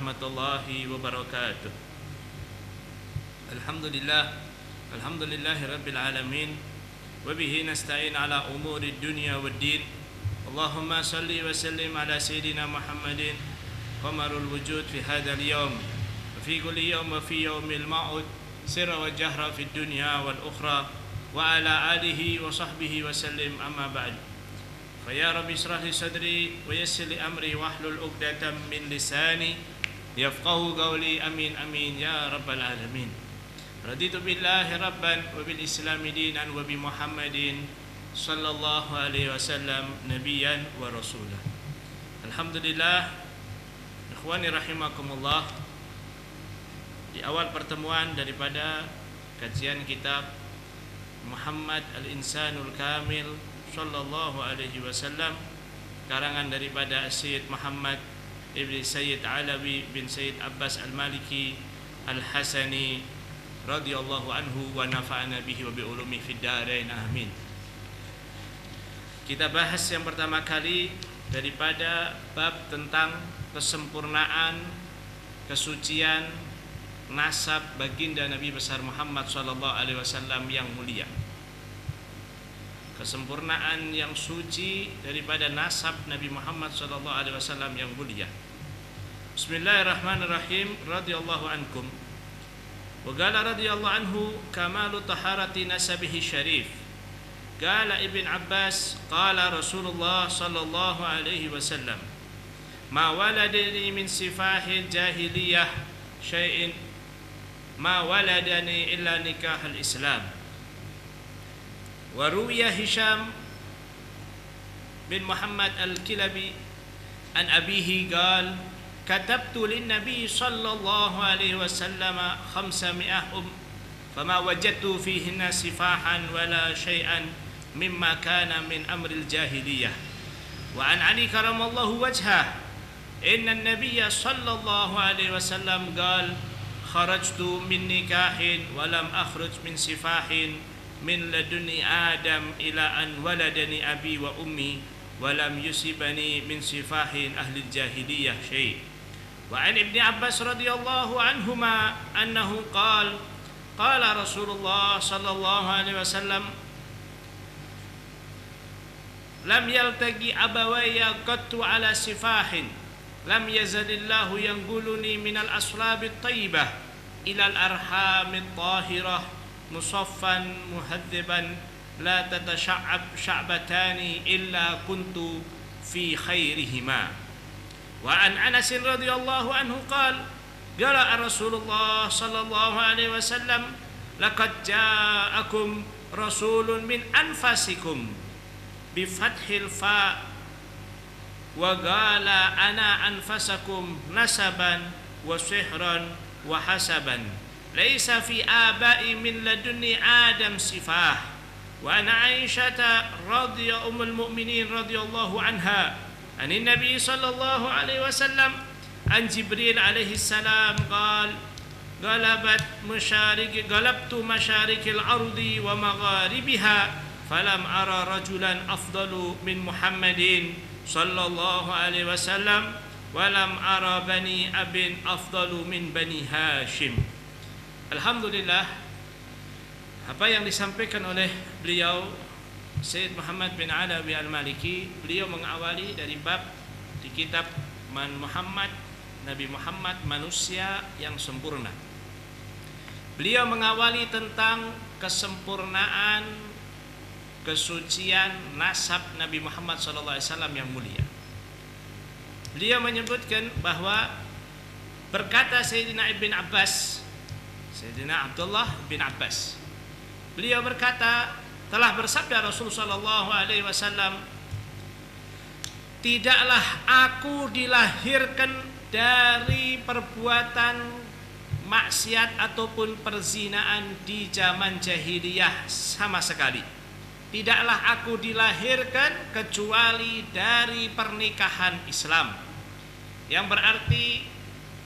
warahmatullahi wabarakatuh. Alhamdulillahi rabbil alamin. Wabihi nasta'in ala umuri dunya waddin. Allahumma salli wa sallim ala sayyidina Muhammadin qamarul wujud fi hadzal yawm wa fi kulli yawm wa fi yawmil ma'ud sirra wa jahra fi dunya wal ukhra wa ala alihi wa sahbihi wa sallim, amma ba'd. Faya Rabbi israh li sadri wa yassir li amri wahlul 'uqdatam min lisani yafqahu qawli, amin amin ya rabbal alamin. Raditu billahi rabban wa bil islami dinan wa bi Muhammadin sallallahu alaihi wasallam nabiyyan wa rasulah. Alhamdulillah, ikhwani rahimakumullah. Di awal pertemuan daripada kajian kitab Muhammad al-Insanul Kamil sallallahu alaihi wasallam, karangan daripada Sayyid Muhammad ibn Sayyid Alawi bin Sayyid Abbas al-Maliki al-Hasani radhiyallahu anhu wa nafa'ana bihi wa bi ulumi fid dharain, amin. Kita bahas yang pertama kali daripada bab tentang kesempurnaan, kesucian nasab baginda Nabi besar Muhammad sallallahu alaihi wasallam yang mulia. Kesempurnaan yang suci daripada nasab Nabi Muhammad sallallahu alaihi wasallam yang mulia. Bismillahirrahmanirrahim. Radhiyallahu ankum. Wa qala radhiyallahu anhu kamalu taharati nasabihi syarif. Qala Ibn Abbas qala Rasulullah sallallahu alaihi wasallam, ma waladani min sifahil jahiliyah syai'in ma waladani illa nikahul Islam. Wa ruwiya Hisham bin Muhammad al-Kilabi an abihi qala katabtu lin nabi sallallahu alaihi wasallam 500 fama wajadtu fihinna sifahan wala syai'an mimma kana min amril jahiliyah. Wa an Ali karamallahu wajhah inna an-nabiyya sallallahu alaihi wasallam qala kharajtu min nikahin wa lam akhruj min sifahin min laduni Adam ila an waladani abi wa ummi wa lam yusibani min sifahin ahli jahiliyah syai'. Wa an Ibn Abbas radhiyallahu anhuma annahu qala qala Rasulullah sallallahu alaihi wasallam lam yaltaqi abawayya qattu ala sifahin lam yazalillahu yanquluni minal aslabit thayyibah ilal arhamit tahirah musaffan muhaddiban la tatasha'ab sya'batani illa kuntu fi khairihima. Wa an Anas radhiyallahu anhu qala qala Rasulullah sallallahu alaihi wasallam laqad ja'akum rasulun min anfasikum bi fathil fa wa qala ana anfasakum nasaban wa sihran wa hasaban laisa fi abai min ladunni Adam sifah. Wa ana Aisyata ummul mu'minin radhiyallahu anha anin nabi sallallahu alaihi wasallam an Jibril alaihi salam qala galabtu masyarikil ardi wa magharibiha falam ara rajulan afdalu min Muhammadin sallallahu alaihi wasallam walam ara bani abin afdalu min bani Hashim. Alhamdulillah, apa yang disampaikan oleh beliau Sayyid Muhammad bin Alawi al-Maliki, beliau mengawali dari bab di kitab Muhammad, Nabi Muhammad manusia yang sempurna. Beliau mengawali tentang kesempurnaan, kesucian nasab Nabi Muhammad SAW yang mulia. Beliau menyebutkan bahwa berkata Sayyidina Ibn Abbas, Sayyidina Abdullah bin Abbas, beliau berkata, telah bersabda Rasulullah SAW, tidaklah aku dilahirkan dari perbuatan maksiat ataupun perzinaan di zaman jahiliyah sama sekali. Tidaklah aku dilahirkan kecuali dari pernikahan Islam, yang berarti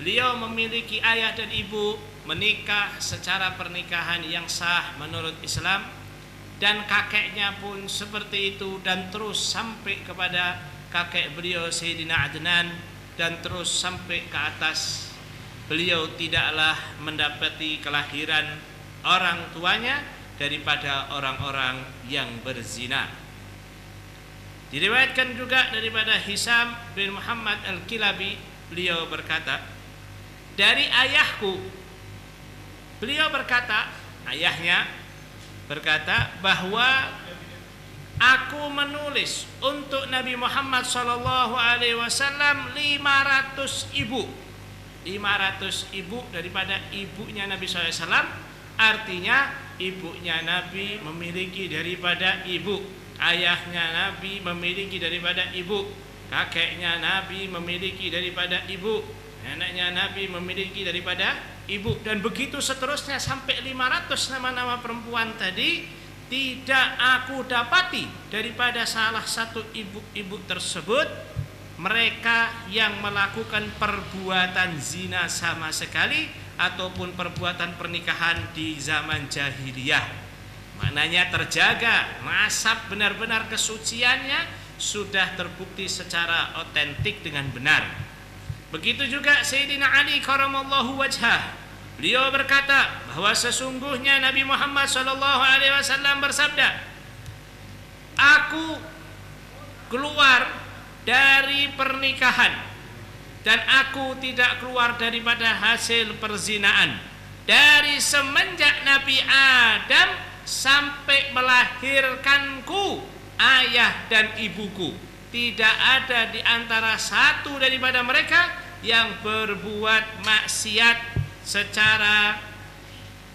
beliau memiliki ayah dan ibu, menikah secara pernikahan yang sah menurut Islam, dan kakeknya pun seperti itu, dan terus sampai kepada kakek beliau Sayyidina Adnan, dan terus sampai ke atas beliau tidaklah mendapati kelahiran orang tuanya daripada orang-orang yang berzina. Diriwayatkan juga daripada Hisam bin Muhammad Al-Kilabi, beliau berkata, dari ayahku, beliau berkata, ayahnya berkata bahwa aku menulis untuk Nabi Muhammad SAW 500 ibu. 500 ibu daripada ibunya Nabi SAW, artinya ibunya Nabi memiliki daripada ibu, ayahnya Nabi memiliki daripada ibu, kakeknya Nabi memiliki daripada ibu, neneknya Nabi memiliki daripada ibu, dan begitu seterusnya sampai 500 nama-nama perempuan tadi tidak aku dapati daripada salah satu ibu-ibu tersebut mereka yang melakukan perbuatan zina sama sekali ataupun perbuatan pernikahan di zaman jahiliyah. Maknanya terjaga nasab benar-benar kesuciannya sudah terbukti secara otentik dengan benar. Begitu juga Sayyidina Ali karamallahu wajhah, beliau berkata bahwa sesungguhnya Nabi Muhammad SAW bersabda, aku keluar dari pernikahan dan aku tidak keluar daripada hasil perzinaan dari semenjak Nabi Adam sampai melahirkanku ayah dan ibuku. Tidak ada di antara satu daripada mereka yang berbuat maksiat secara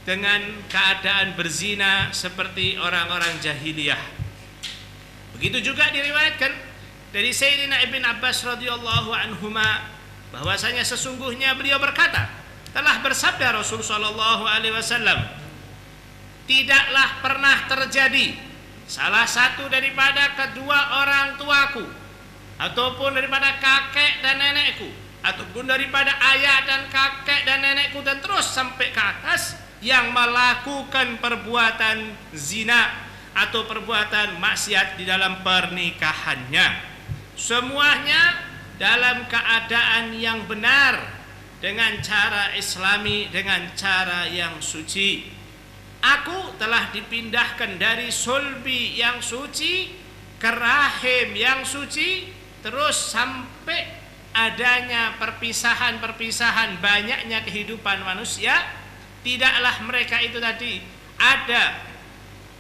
dengan keadaan berzina seperti orang-orang jahiliyah. Begitu juga diriwayatkan dari Sayyidina Ibn Abbas radhiyallahu anhuma bahwasanya sesungguhnya beliau berkata, telah bersabda Rasul sallallahu alaihi wasallam, tidaklah pernah terjadi salah satu daripada kedua orang tuaku ataupun daripada kakek dan nenekku ataupun daripada ayah dan kakek dan nenekku dan terus sampai ke atas yang melakukan perbuatan zina atau perbuatan maksiat di dalam pernikahannya, semuanya dalam keadaan yang benar dengan cara islami, dengan cara yang suci. Aku telah dipindahkan dari sulbi yang suci ke rahim yang suci, terus sampai adanya perpisahan-perpisahan banyaknya kehidupan manusia, tidaklah mereka itu tadi ada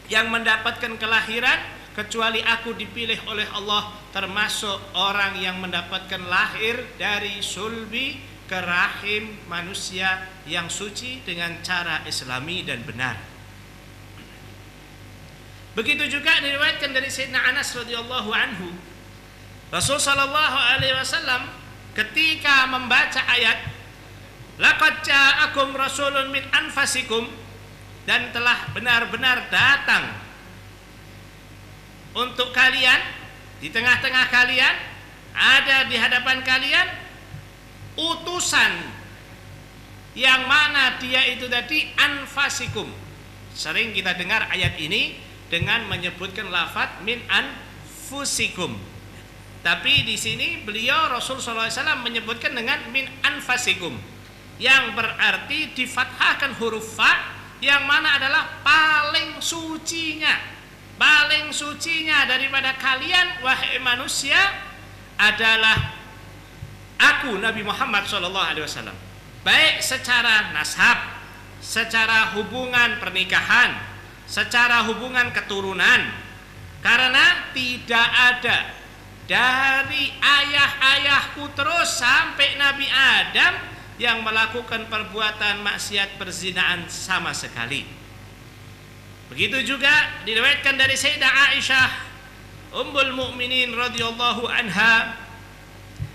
yang mendapatkan kelahiran kecuali aku dipilih oleh Allah termasuk orang yang mendapatkan lahir dari sulbi ke rahim manusia yang suci dengan cara islami dan benar. Begitu juga diriwayatkan dari Sayyidina Anas radhiyallahu anhu, Rasul sallallahu alaihi wasallam ketika membaca ayat laqad ja'akum rasulun min anfasikum, dan telah benar-benar datang untuk kalian, di tengah-tengah kalian, ada di hadapan kalian utusan yang mana dia itu tadi anfasikum. Sering kita dengar ayat ini dengan menyebutkan lafaz min anfusikum, tapi di sini beliau Rasul SAW menyebutkan dengan min anfasikum, yang berarti difathahkan huruf fa, yang mana adalah paling sucinya. Paling sucinya daripada kalian wahai manusia adalah aku Nabi Muhammad SAW, baik secara nasab, secara hubungan pernikahan, secara hubungan keturunan, karena tidak ada dari ayah-ayahku terus sampai Nabi Adam yang melakukan perbuatan maksiat perzinaan sama sekali. Begitu juga diriwayatkan dari Sayyidah Aisyah Ummul Mukminin radhiyallahu anha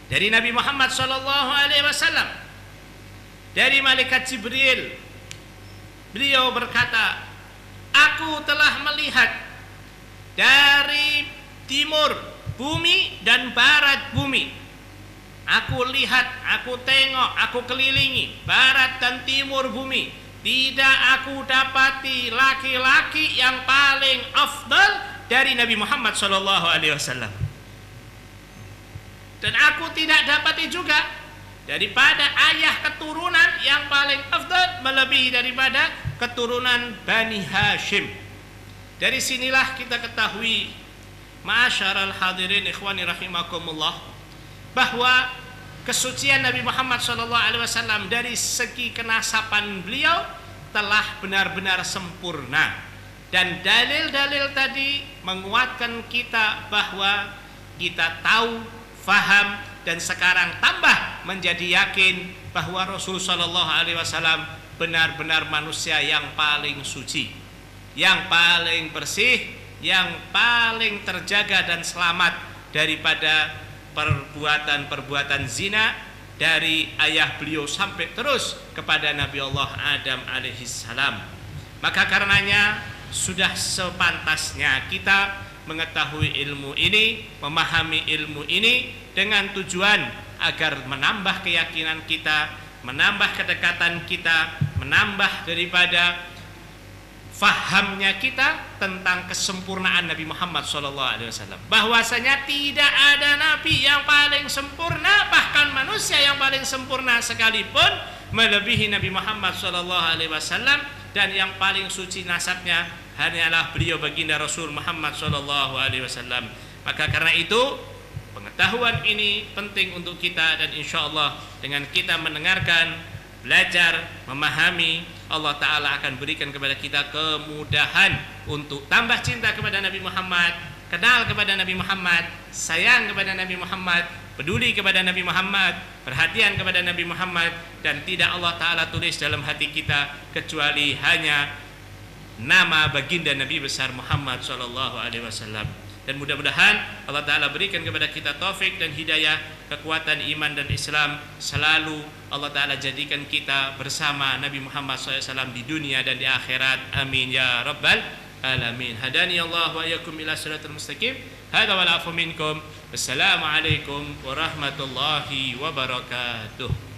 dari Nabi Muhammad sallallahu alaihi wasallam, dari malaikat Jibril, beliau berkata, aku telah melihat dari timur bumi dan barat bumi. Aku lihat, aku tengok, aku kelilingi barat dan timur bumi. Tidak aku dapati laki-laki yang paling afdal dari Nabi Muhammad SAW. Dan aku tidak dapati juga daripada ayah keturunan yang paling afdal, melebihi daripada keturunan Bani Hashim. Dari sinilah kita ketahui, ma'asyaral hadirin ikhwani rahimakumullah, bahwa kesucian Nabi Muhammad SAW dari segi kenasaban beliau telah benar-benar sempurna. Dan dalil-dalil tadi menguatkan kita bahwa kita tahu, faham, dan sekarang tambah menjadi yakin bahwa Rasul SAW benar-benar manusia yang paling suci, yang paling bersih, yang paling terjaga dan selamat daripada perbuatan-perbuatan zina dari ayah beliau sampai terus kepada Nabi Allah Adam alaihissalam. Maka karenanya sudah sepantasnya kita mengetahui ilmu ini, memahami ilmu ini dengan tujuan agar menambah keyakinan kita, menambah kedekatan kita, menambah daripada fahamnya kita tentang kesempurnaan Nabi Muhammad SAW. Bahwasanya tidak ada nabi yang paling sempurna, bahkan manusia yang paling sempurna sekalipun melebihi Nabi Muhammad SAW, dan yang paling suci nasabnya hanyalah beliau baginda Rasul Muhammad SAW. Maka karena itu pengetahuan ini penting untuk kita, dan insya Allah dengan kita mendengarkan, belajar, memahami, Allah Ta'ala akan berikan kepada kita kemudahan untuk tambah cinta kepada Nabi Muhammad, kenal kepada Nabi Muhammad, sayang kepada Nabi Muhammad, peduli kepada Nabi Muhammad, perhatian kepada Nabi Muhammad, dan tidak Allah Ta'ala tulis dalam hati kita kecuali hanya nama baginda Nabi besar Muhammad SAW. Dan mudah-mudahan Allah Ta'ala berikan kepada kita taufik dan hidayah, kekuatan iman dan Islam. Selalu Allah Ta'ala jadikan kita bersama Nabi Muhammad SAW di dunia dan di akhirat. Amin ya rabbal alamin. Hadani Allah wa iyyakum ila siratal mustaqim. Hadza wal afu minkum. Wassalamualaikum warahmatullahi wabarakatuh.